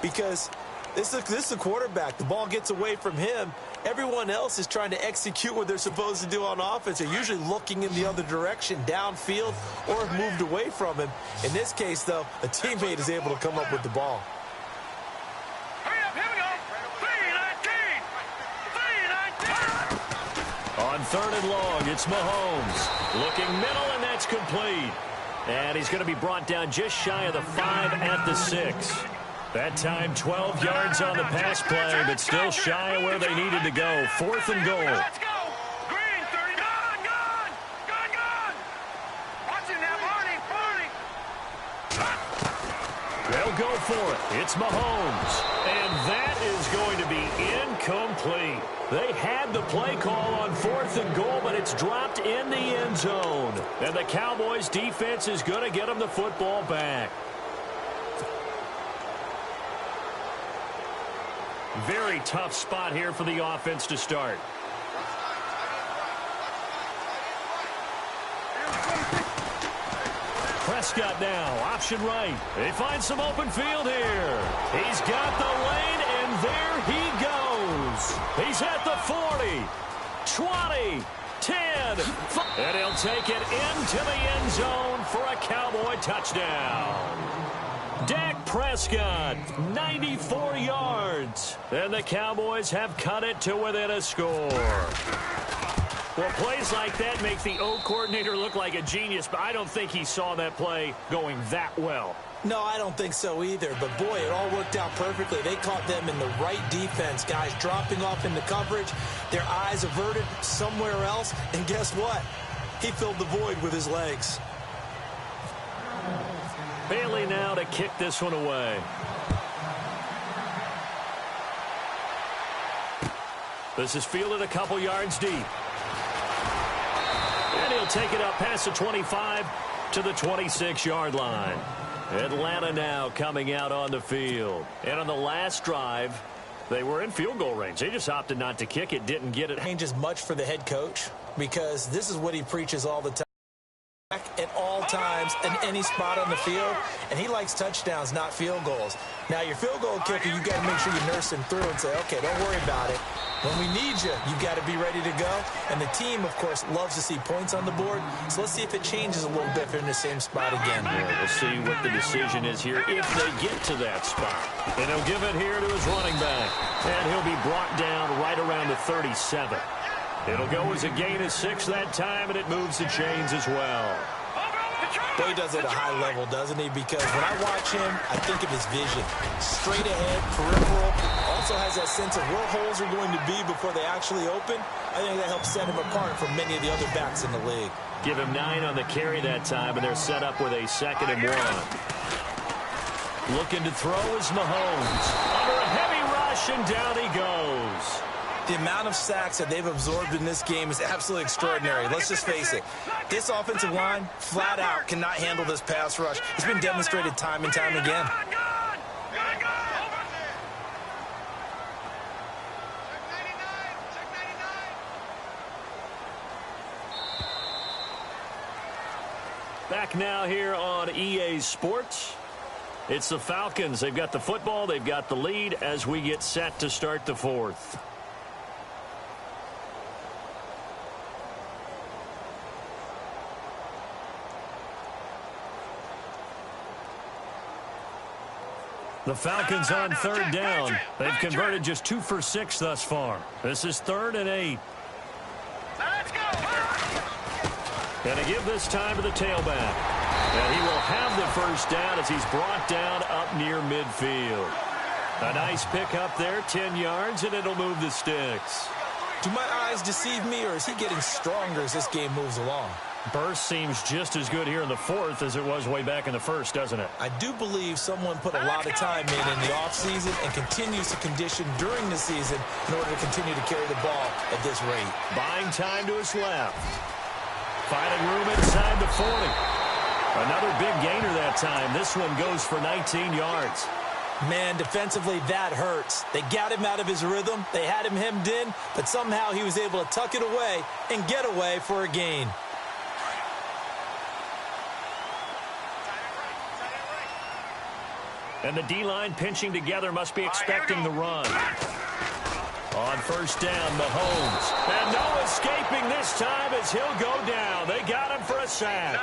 S1: Because this is the quarterback. The ball gets away from him. Everyone else is trying to execute what they're supposed to do on offense. They're usually looking in the other direction, downfield, or have moved away from him. In this case, though, a teammate is able to come up with the ball.
S3: Hurry up, here we go. 3-19. 3-19.
S2: On third and long, it's Mahomes. Looking middle, and that's complete. And he's going to be brought down just shy of the 5 at the 6. That time, 12 yards on the pass play, but still shy of where they needed to go. 4th and goal.
S3: Let's go. Green 30. Gone. Watch it now, Barney.
S2: They'll go for it. It's Mahomes. And that is going to be incomplete. They had the play call on 4th and goal, but it's dropped in the end zone. And the Cowboys defense is going to get them the football back. Very tough spot here for the offense to start. Prescott now, option right. They find some open field here. He's got the lane, and there he goes. He's at the 40, 20, 10, 5. And he'll take it into the end zone for a Cowboy touchdown. Dak Prescott, 94 yards. And the Cowboys have cut it to within a score. Well, plays like that make the O coordinator look like a genius, but I don't think he saw that play going that well.
S1: No, I don't think so either. But, boy, it all worked out perfectly. They caught them in the right defense, guys dropping off into coverage, their eyes averted somewhere else. And guess what? He filled the void with his legs.
S2: Bailey now to kick this one away. This is fielded a couple yards deep. take it up past the 25 to the 26-yard line. Atlanta now coming out on the field. And on the last drive, they were in field goal range. They just opted not to kick it, didn't get it.
S1: Changes much for the head coach because this is what he preaches all the time. At all times in any spot on the field, and he likes touchdowns, not field goals. Now, your field goal kicker, you got to make sure you nurse him through and say, okay, don't worry about it. When we need you, you got to be ready to go. And the team, of course, loves to see points on the board. So let's see if it changes a little bit if they're in the same spot again.
S2: Yeah, we'll see what the decision is here if they get to that spot. And he'll give it here to his running back. And he'll be brought down right around the 37. It'll go as a gain of 6 that time, and it moves the chains as well.
S1: Boy, he does it at a high level, doesn't he? Because when I watch him, I think of his vision. Straight ahead, peripheral. Also has that sense of where holes are going to be before they actually open. I think that helps set him apart from many of the other backs in the league.
S2: Give him 9 on the carry that time, and they're set up with a 2nd and 1. Looking to throw is Mahomes. Under a heavy rush, and down he goes.
S1: The amount of sacks that they've absorbed in this game is absolutely extraordinary. Let's just face it. This offensive line, flat out, cannot handle this pass rush. It's been demonstrated time and time again.
S2: Back now here on EA Sports. It's the Falcons. They've got the football. They've got the lead as we get set to start the 4th. The Falcons on 3rd down. They've converted just 2 for 6 thus far. This is 3rd and 8.
S3: Let's go.
S2: Going to give this time to the tailback. And he will have the 1st down as he's brought down up near midfield. A nice pick up there, 10 yards, and it'll move the sticks.
S1: Do my eyes deceive me, or is he getting stronger as this game moves along?
S2: Burst seems just as good here in the 4th as it was way back in the 1st, doesn't it?
S1: I do believe someone put a lot of time in the offseason and continues to condition during the season in order to continue to carry the ball at this rate.
S2: Buying time to his left. Finding room inside the 40. Another big gainer that time. This one goes for 19 yards.
S1: Man, defensively, that hurts. They got him out of his rhythm. They had him hemmed in, but somehow he was able to tuck it away and get away for a gain.
S2: And the D-line pinching together, must be expecting the run. On 1st down, Mahomes. And no escaping this time as he'll go down. They got him for a sack.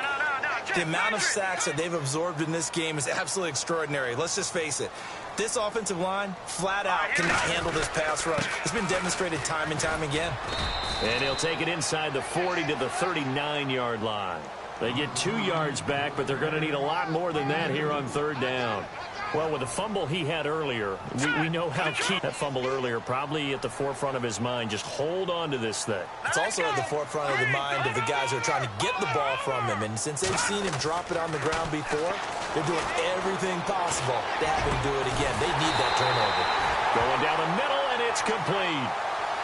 S1: The amount of sacks that they've absorbed in this game is absolutely extraordinary. Let's just face it. This offensive line, flat out, cannot handle this pass rush. It's been demonstrated time and time again.
S2: And he'll take it inside the 40 to the 39-yard line. They get 2 yards back, but they're going to need a lot more than that here on 3rd down. Well, with the fumble he had earlier, we know how key that fumble earlier, probably at the forefront of his mind. Just hold on to this thing.
S1: It's also at the forefront of the mind of the guys who are trying to get the ball from him. And since they've seen him drop it on the ground before, they're doing everything possible to have him do it again. They need that turnover.
S2: Going down the middle, and it's complete.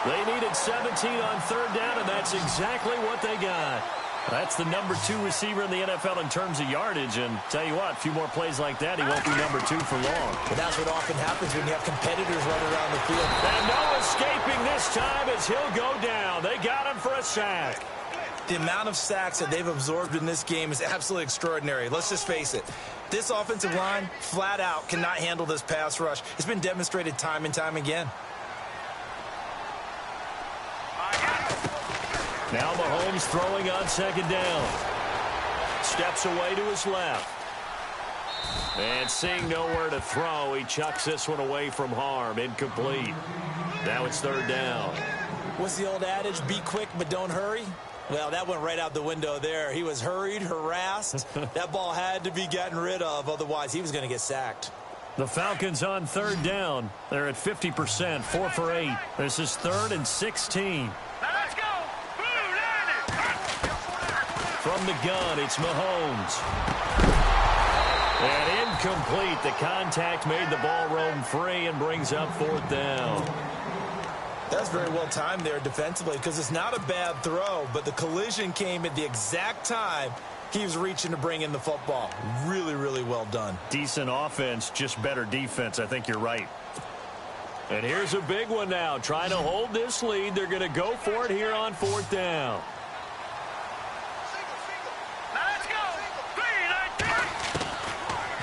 S2: They needed 17 on 3rd down, and that's exactly what they got. That's the number 2 receiver in the NFL in terms of yardage. And tell you what, a few more plays like that, he won't be number 2 for long.
S1: But that's what often happens when you have competitors running around the field.
S2: And no escaping this time as he'll go down. They got him for a sack.
S1: The amount of sacks that they've absorbed in this game is absolutely extraordinary. Let's just face it. This offensive line, flat out, cannot handle this pass rush. It's been demonstrated time and time again.
S2: Now Mahomes throwing on 2nd down. Steps away to his left. And seeing nowhere to throw, he chucks this one away from harm. Incomplete. Now it's 3rd down.
S1: What's the old adage? Be quick, but don't hurry. Well, that went right out the window there. He was hurried, harassed. That ball had to be gotten rid of. Otherwise, he was going to get sacked.
S2: The Falcons on 3rd down. They're at 50%, 4 for 8. This is 3rd and 16.
S3: Let's go.
S2: From the gun, it's Mahomes. And incomplete. The contact made the ball roam free and brings up 4th down.
S1: That's very well timed there defensively because it's not a bad throw, but the collision came at the exact time he was reaching to bring in the football. Really, really well done.
S2: Decent offense, just better defense. I think you're right. And here's a big one now. Trying to hold this lead. They're going to go for it here on 4th down.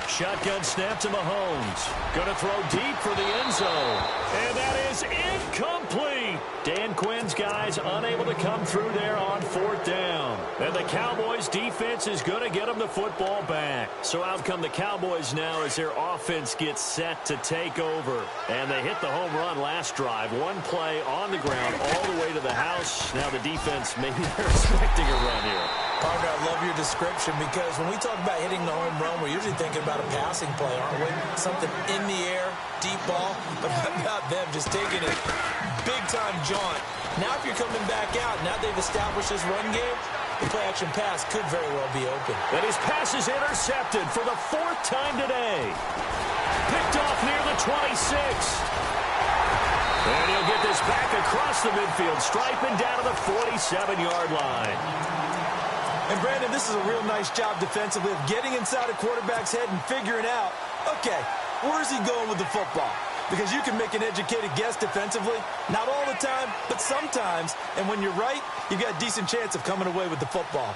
S2: Shotgun snap to Mahomes. Going to throw deep for the end zone. And that is incomplete. Dan Quinn's guys unable to come through there on 4th down. And the Cowboys defense is going to get them the football back. So out come the Cowboys now as their offense gets set to take over. And they hit the home run last drive. One play on the ground all the way to the house. Now the defense, maybe they're expecting a run here.
S1: Partner, I love your description because when we talk about hitting the home run, we're usually thinking about a passing play, aren't we? Something in the air, deep ball, but how about them just taking it big-time jaunt. Now if you're coming back out, now they've established this run game, the play-action pass could very well be open.
S2: And his pass is intercepted for the 4th time today. Picked off near the 26. And he'll get this back across the midfield stripe and down to the 47-yard line.
S1: And, Brandon, this is a real nice job defensively of getting inside a quarterback's head and figuring out, okay, where's he going with the football? Because you can make an educated guess defensively, not all the time, but sometimes. And when you're right, you've got a decent chance of coming away with the football.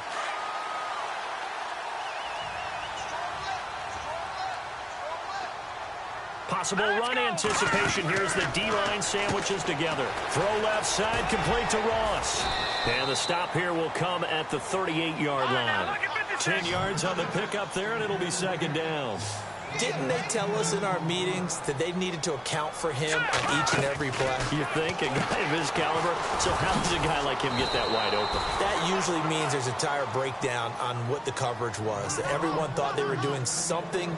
S2: Possible run anticipation here as the D-line sandwiches together. Throw left side, complete to Ross. And the stop here will come at the 38-yard line. 10 yards on the pickup there, and it'll be 2nd down.
S1: Didn't they tell us in our meetings that they needed to account for him on each and every play?
S2: You think? A guy of his caliber? So how does a guy like him get that wide open?
S1: That usually means there's a entire breakdown on what the coverage was. That everyone thought they were doing something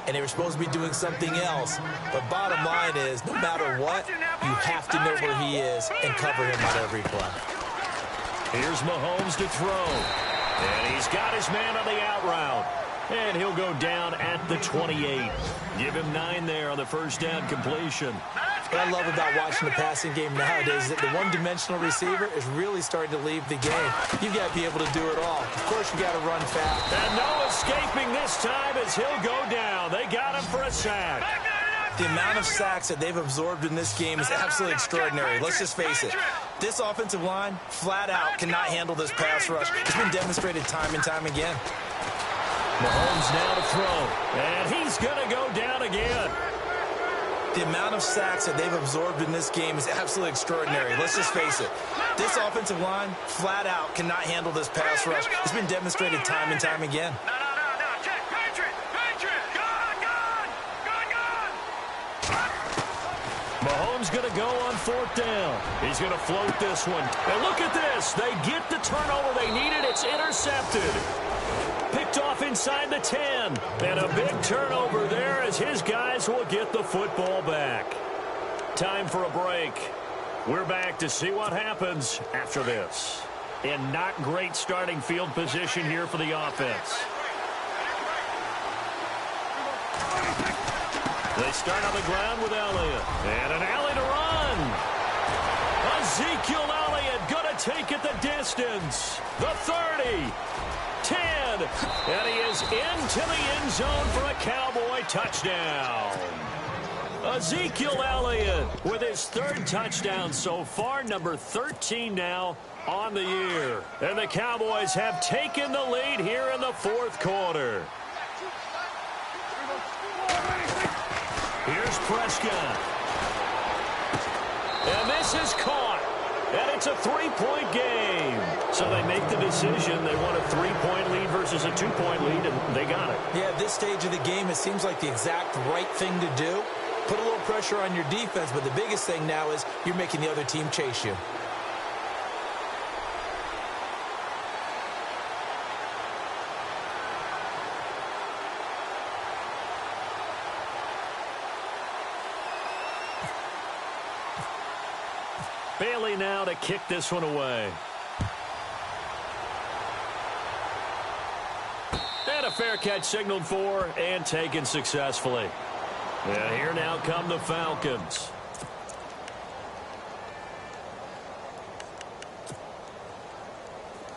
S1: and they were supposed to be doing something else. But bottom line is, no matter what, you have to know where he is and cover him on every play.
S2: Here's Mahomes to throw. And he's got his man on the out route. And he'll go down at the 28. Give him 9 there on the 1st down completion.
S1: What I love about watching the passing game nowadays is that the one-dimensional receiver is really starting to leave the game. You've got to be able to do it all. Of course, you got to run fast.
S2: And no escaping this time as he'll go down. They got him for a sack.
S1: The amount of sacks that they've absorbed in this game is absolutely extraordinary. Let's just face it. This offensive line, flat out, cannot handle this pass rush. It's been demonstrated time and time again.
S2: Mahomes now to throw. And he's going to go down again.
S1: The amount of sacks that they've absorbed in this game is absolutely extraordinary. Let's just face it. This offensive line, flat out, cannot handle this pass rush. It's been demonstrated time and time again.
S2: Mahomes going to go on 4th down. He's going to float this one. And look at this. They get the turnover they needed. It's intercepted. Picked off inside the 10. And a big turnover there as his guys will get the football back. Time for a break. We're back to see what happens after this. And not great starting field position here for the offense. They start on the ground with Elliott. And an alley to run. Ezekiel Elliott going to take it the distance. The 30. 10. And he is into the end zone for a Cowboy touchdown. Ezekiel Elliott with his 3rd touchdown so far, number 13 now on the year. And the Cowboys have taken the lead here in the 4th quarter. Here's Prescott. And this is caught. And it's a 3-point game. So they make the decision. They want a 3-point lead versus a 2-point lead, and they got it.
S1: Yeah, at this stage of the game, it seems like the exact right thing to do. Put a little pressure on your defense, but the biggest thing now is you're making the other team chase you.
S2: Bailey now to kick this one away. And a fair catch signaled for and taken successfully. And here now come the Falcons.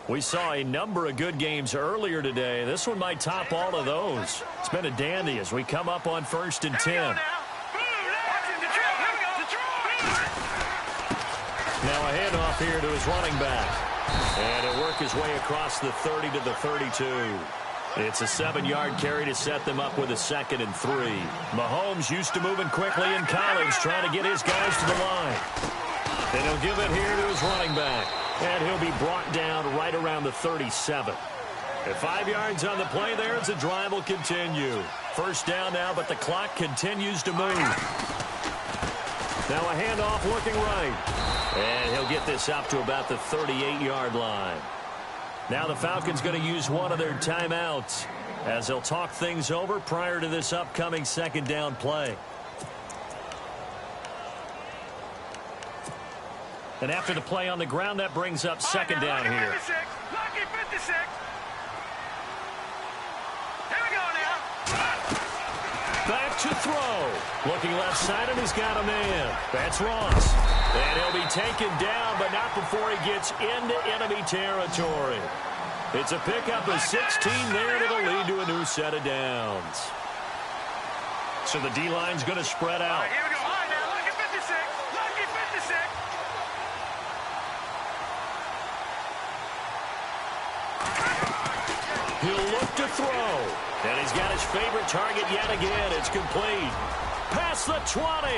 S2: We saw a number of good games earlier today. This one might top all of those. It's been a dandy as we come up on 1st and 10. Now a handoff here to his running back. And he'll work his way across the 30 to the 32. It's a 7-yard carry to set them up with a 2nd and 3. Mahomes used to moving quickly in college, trying to get his guys to the line. And he'll give it here to his running back. And he'll be brought down right around the 37. At 5 yards on the play there as the drive will continue. First down now, but the clock continues to move. Now a handoff looking right. And he'll get this up to about the 38-yard line. Now the Falcons going to use one of their timeouts as they'll talk things over prior to this upcoming 2nd down play. And after the play on the ground, that brings up 2nd down here.
S3: Lucky 56. Here we go now.
S2: Back to throw. Looking left side, and he's got a man. That's Ross. And he'll be taken down, but not before he gets into enemy territory. It's a pickup of 16 there that'll lead to a new set of downs. So the D-line's going to spread out.
S3: Here we go. All right, now, lucky 56. Lucky 56.
S2: He'll look to throw. And he's got his favorite target yet again. It's complete. Past the 20.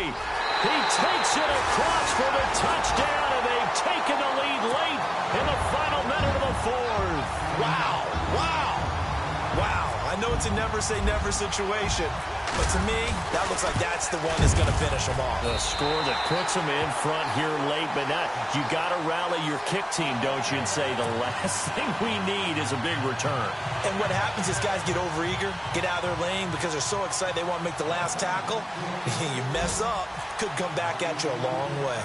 S2: He takes it across for the touchdown, and they've taken the lead late in the final minute of the 4th.
S1: Wow. Wow. Wow. I know it's a never-say-never situation, but to me, that looks like that's the one that's going to finish them off.
S2: The score that puts them in front here late, but not. You got to rally your kick team, don't you, and say the last thing we need is a big return.
S1: And what happens is guys get overeager, get out of their lane because they're so excited they want to make the last tackle. You mess up, could come back at you a long way.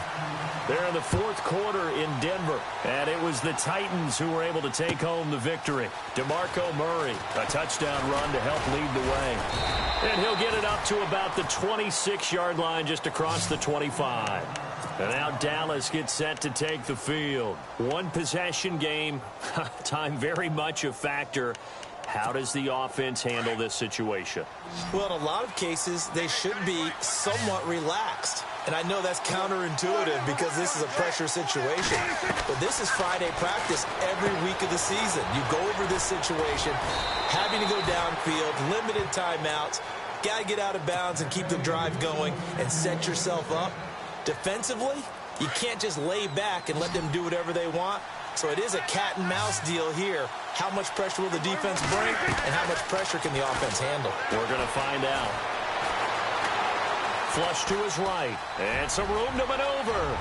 S2: They're in the 4th quarter in Denver, and it was the Titans who were able to take home the victory. DeMarco Murray, a touchdown run to help lead the way. And he'll get it up to about the 26-yard line just across the 25. And now Dallas gets set to take the field. One possession game, time very much a factor. How does the offense handle this situation?
S1: Well, in a lot of cases, they should be somewhat relaxed. And I know that's counterintuitive because this is a pressure situation. But this is Friday practice every week of the season. You go over this situation, having to go downfield, limited timeouts, got to get out of bounds and keep the drive going and set yourself up. Defensively, you can't just lay back and let them do whatever they want. So it is a cat-and-mouse deal here. How much pressure will the defense bring, and how much pressure can the offense handle?
S2: We're going to find out. Flush to his right, and some room to maneuver.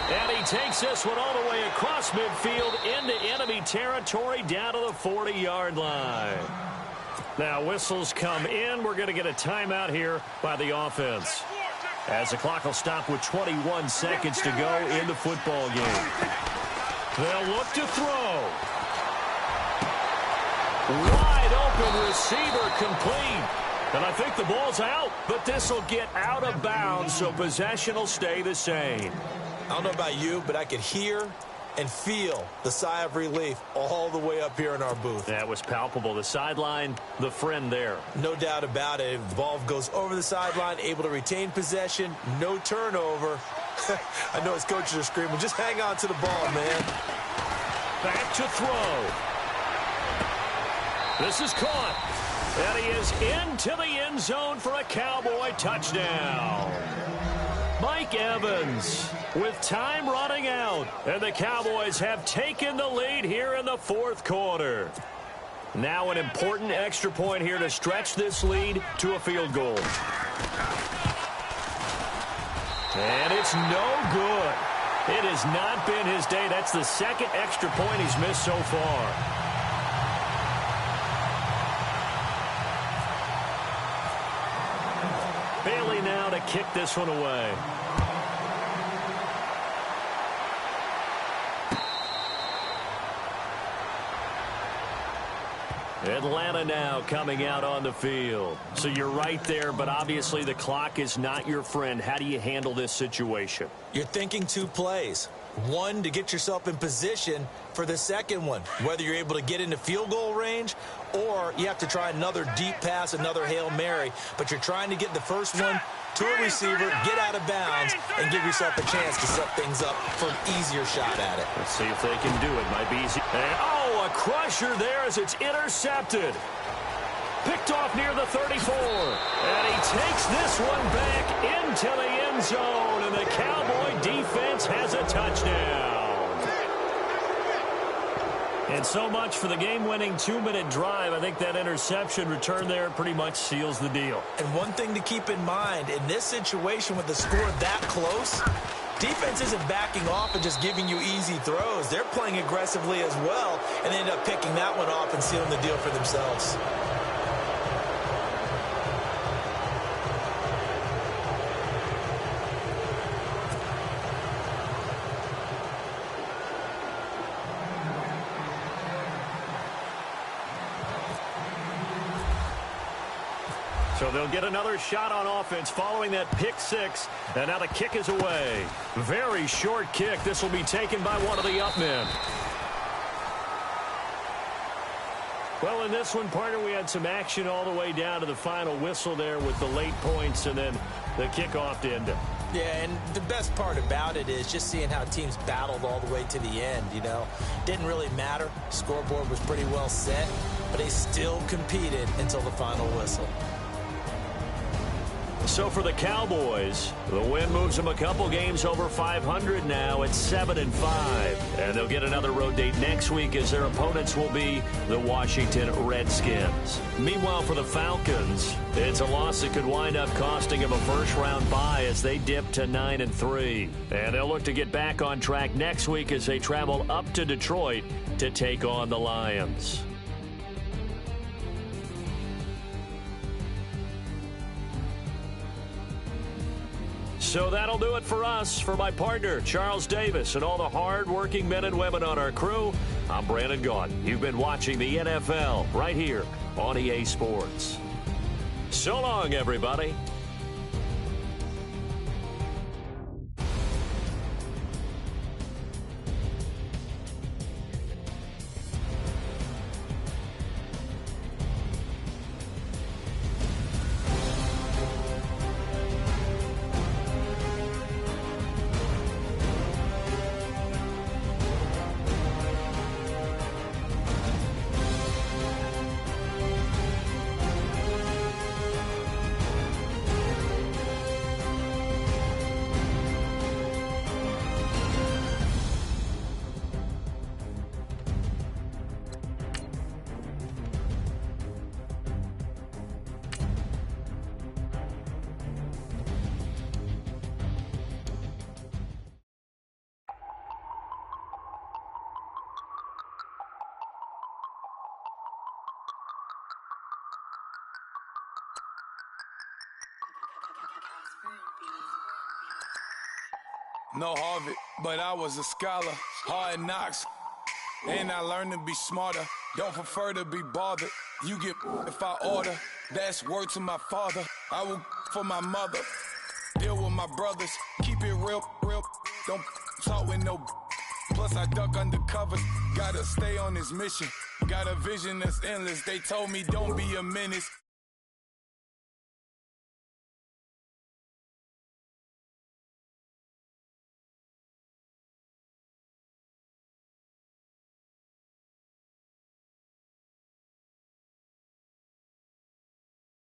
S2: And he takes this one all the way across midfield into enemy territory down to the 40-yard line. Now whistles come in. We're going to get a timeout here by the offense, as the clock will stop with 21 seconds to go in the football game. They'll look to throw. Wide open receiver complete. And I think the ball's out, but this will get out of bounds, so possession will stay the same.
S1: I don't know about you, but I could hear and feel the sigh of relief all the way up here in our booth.
S2: That was palpable. The sideline, the friend there.
S1: No doubt about it. The ball goes over the sideline, able to retain possession, no turnover. I know his coaches are screaming, just hang on to the ball, man.
S2: Back to throw. This is caught. And he is into the end zone for a Cowboy touchdown. Mike Evans with time running out. And the Cowboys have taken the lead here in the 4th quarter. Now an important extra point here to stretch this lead to a field goal. And it's no good. It has not been his day. That's the 2nd extra point he's missed so far. Bailey now to kick this one away. Atlanta now coming out on the field. So you're right there, but obviously the clock is not your friend. How do you handle this situation?
S1: You're thinking 2 plays. One, to get yourself in position for the second one, whether you're able to get into field goal range or you have to try another deep pass, another Hail Mary. But you're trying to get the first one to a receiver, get out of bounds, and give yourself a chance to set things up for an easier shot at it.
S2: Let's see if they can do it. Might be easy. And, oh, a crusher there as it's intercepted. Picked off near the 34. And he takes this one back into the end zone. And the Cowboy defense has a touchdown. And so much for the game-winning 2-minute drive. I think that interception return there pretty much seals the deal.
S1: And one thing to keep in mind, in this situation with the score that close, defense isn't backing off and just giving you easy throws. They're playing aggressively as well, and they end up picking that one off and sealing the deal for themselves.
S2: So they'll get another shot on offense following that pick six. And now the kick is away. Very short kick. This will be taken by one of the up men. Well, in this one, partner, we had some action all the way down to the final whistle there with the late points and then the kickoff to end it.
S1: Yeah, and the best part about it is just seeing how teams battled all the way to the end, you know. Didn't really matter. Scoreboard was pretty well set, but they still competed until the final whistle.
S2: So for the Cowboys, the win moves them a couple games over 500 now at 7-5. And they'll get another road date next week as their opponents will be the Washington Redskins. Meanwhile, for the Falcons, it's a loss that could wind up costing them a first-round bye as they dip to 9-3. And they'll look to get back on track next week as they travel up to Detroit to take on the Lions. So that'll do it for us. For my partner, Charles Davis, and all the hard-working men and women on our crew, I'm Brandon Gaudin. You've been watching the NFL right here on EA Sports. So long, everybody.
S4: No Harvard, but I was a scholar. Hard knocks, and I learned to be smarter. Don't prefer to be bothered. You get if I order. That's word to my father. I will for my mother. Deal with my brothers. Keep it real, real. Don't talk with no. Plus I duck undercover. Gotta stay on this mission. Got a vision that's endless. They told me don't be a menace.